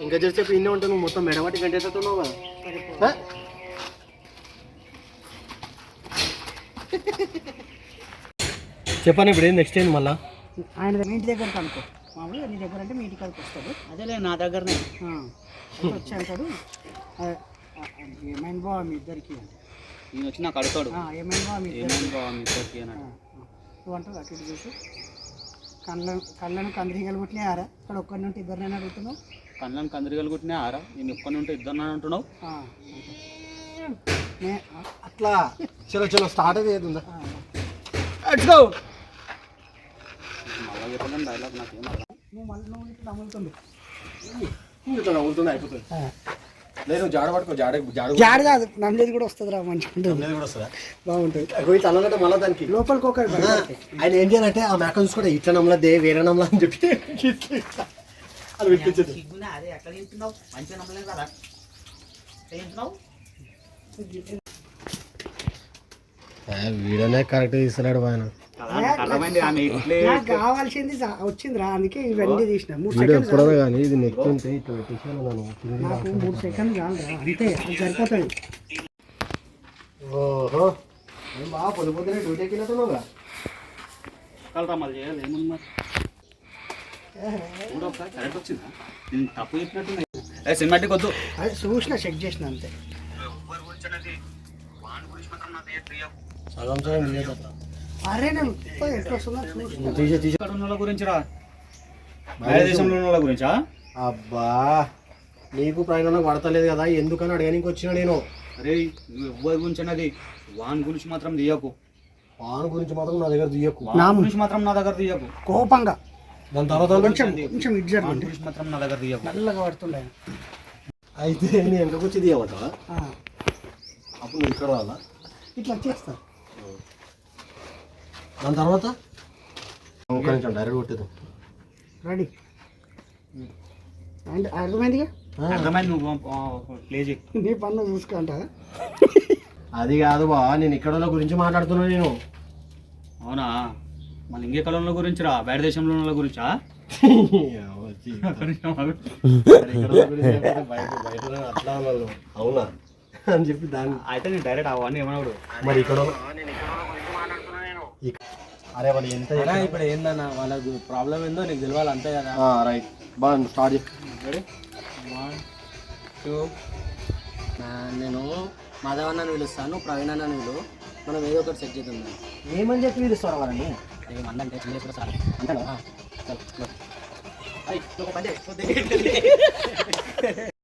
ఇంకా చేసేపు ఇన్నే ఉంటావు నువ్వు మొత్తం మెడబట్టి గంటేస్తున్నావు కదా. చెప్పండి ఇప్పుడు ఏం నెక్స్ట్ ఏంది మళ్ళీ ఆయన మీ ఇంటి దగ్గర కనుక్కో మామూలుగా నీ దగ్గర అంటే మీ ఇంటి కాడికి వస్తాడు. అదేలే నా దగ్గరనే వచ్చి అంటాడు ఏమైంది బావ మీ ఇద్దరికి నేను వచ్చి నాకు అడుగుతాడు ఏమైంది బావ మీ ఇద్దరికి అన్నాడు. నువ్వు అంటావు అటు ఇటు చూసి కళ్ళను కందిరీగలు కుట్టినాయారా ఇక్కడ ఒక్కరి నుండి ఇద్దరినైనా అడుగుతున్నావు. కళ్ళను కందిరీగలు కుట్టినా ఆరా నేను ఒక్కరి నుండి ఇద్దరు అంటున్నావు. అట్లా చలో చలో స్టార్ట్ అయ్యేది ఉందా. మళ్ళీ చెప్పాలని డైలాగ్ నాకు ఏం అర్థం. నువ్వు ఇట్లా నమ్ముతుంది నవ్వుతుంది అయిపోతుంది. లేదు జాడ పట్టుకో జాడ కాదు నమ్మేది కూడా వస్తుంది రా మంచిగా ఉంటుంది కూడా వస్తుందా బాగుంటుంది. తల్లగట్ట మళ్ళీ దానికి లోపలికి ఒక ఆయన ఏం చేయాలంటే ఆ మేక చూసుకుంటే ఇట్లా నమ్మలదే వేరే నమ్మలా అని చెప్పి అది పెట్టించదు. అదే ఎట్లా తింటున్నావు మంచిగా నమ్మలేదు కదా తింటున్నావు. వీడియోనే కరెక్ట్ తీస్తున్నాడు ఆయన. కావాల్సింది వచ్చిందిరా అందుకే ఇవన్నీ తీసిన 3 వీడియో సెకండ్లు ఎప్పుడైనా కానీ ఇది నెక్స్ట్ ఉంటే ఇట్లా పెట్టేసాను నాకు 3 సెకండ్లు చాలరా అంతే అది సరిపోతుంది. ఓహో నేను బాగా పొద్దు పొద్దునే డ్యూటీకి వెళ్ళిపోతున్నావుగా. కలరా మళ్ళీ చేయాలి ఏముంది మరి కరెక్ట్ వచ్చిందా నేను తప్పు చెప్పినట్టు సినిమాటిక్ వద్దు అది చూసిన చెక్ చేసిన అంతే. సగం సగం తీసేస్తా. అరే నేను ఎట్లా వస్తుందో చూసిన తీసే ఉన్న గురించి రా బయట దేశంలో ఉన్న వాళ్ళ గురించా. అబ్బా నీకు ప్రయాణం పడతలేదు కదా ఎందుకని అడగడానికి వచ్చిన నేను. అరే నువ్వు ఎవ్వరి గురించి అన్నది వాన్ గురించి మాత్రం తీయకు. వాన్ గురించి మాత్రం నా దగ్గర తీయకు. నా గురించి మాత్రం నా దగ్గర తీయకు కోపంగా. దాని తర్వాత కొంచెం ఇడ్జర్ వాన్ గురించి మాత్రం నా దగ్గర తీయకు. నల్లగా పడుతుండే అయితే నేను ఎంతకు వచ్చి తీయమంటావా అప్పుడు నువ్వు ఇక్కడ రావాలా ఇట్లా చేస్తా. దాని తర్వాత ఒక నిమిషం డైరెక్ట్ కొట్టేద్దాం. రెడీ అండ్ అర్థమైందిగా అర్థమైంది నువ్వు ప్లే చేయి. నీ పన్ను చూసుకుంటా. అది కాదు బా నేను ఇక్కడ గురించి మాట్లాడుతున్నా నేను. అవునా మళ్ళీ ఇంకే కళల గురించి రా బయట దేశంలో ఉన్న వాళ్ళ గురించా. అట్లా అవునా అని చెప్పి దాన్ని అయితే నేను డైరెక్ట్ అవన్నీ ఏమన్నాడు మరి ఇక్కడ అరే వాళ్ళు ఎంత ఇప్పుడు ఏందన్న వాళ్ళ ప్రాబ్లం ఏందో నీకు తెలియాలి అంతే కదా. రైట్ బాగా స్టార్ట్ చేయి. 1 2 నేను మాధవ్ అన్నని పిలుస్తాను ప్రవీణ్ అన్నని పిలువు మనం ఏదో ఒకటి సెట్ చేద్దాం. ఏమని చెప్పి పిలుస్తారు వాళ్ళని ఏమందంటే చిన్న కూడా సార్ అంతేనా.